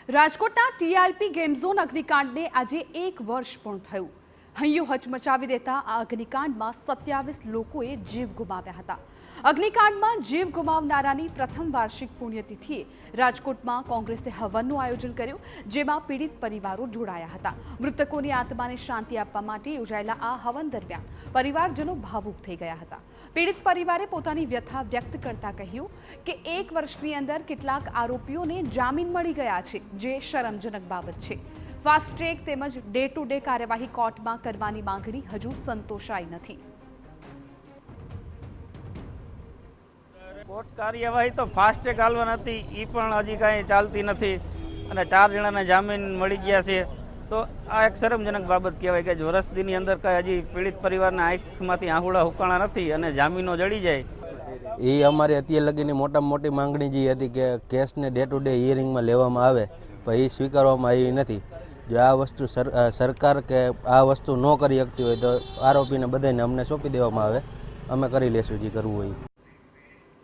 રાજકોટના TRP game zone અગ્નિકાંડને આજે 1 વર્ષ પૂર્ણ થયું. હૈયો હચમચાવી દેતા આ અગ્નિકાંડમાં 27 લોકોએ જીવ ગુમાવ્યા હતા. અગ્નિકાંડમાં જીવ ગુમાવનારાની પ્રથમ વાર્ષિક પુણ્યતિથિએ રાજકોટમાં કોંગ્રેસે હવનનું આયોજન કર્યું, જેમાં પીડિત પરિવારો જોડાયા હતા. મૃતકોની આત્માને શાંતિ આપવા માટે યોજાયેલા આ હવન દરમિયાન પરિવારજનો ભાવુક થઈ ગયા હતા. પીડિત પરિવારે પોતાની વ્યથા વ્યક્ત કરતા કહ્યું કે 1 વર્ષની અંદર કેટલાક આરોપીઓને જામીન મળી ગયા છે, જે શરમજનક બાબત છે. ફાસ્ટ ટ્રેક તેમજ ડે ટુ ડે કાર્યવાહી કોર્ટમાં કરવાની માંગણી હજુ સંતોષાઈ નથી. કોર્ટ કાર્યવાહી તો ફાસ્ટ ટ્રેક હાલવાની હતી, એ પણ હજી કાંઈ ચાલતી નથી અને 4 જણાને જામીન મળી ગયા છે. તો આ એક શરમજનક બાબત કહેવાય કે વર્ષ દીની અંદર કાંઈ હજી પીડિત પરિવારના આંખમાંથી આહુડા હુકાણા નથી અને જામીનો જડી જાય. એ અમારી અત્યાર લગીની મોટામાં મોટી માંગણી જે હતી કે કેસને ડે ટુ ડે હિયરિંગમાં લેવામાં આવે, પણ એ સ્વીકારવામાં આવી નથી. જો આ વસ્તુ સરકાર કે આ વસ્તુ ન કરી શકતી હોય તો આરોપીને બધાને અમને સોંપી દેવામાં આવે, અમે કરી લેશું જે કરવું હોય.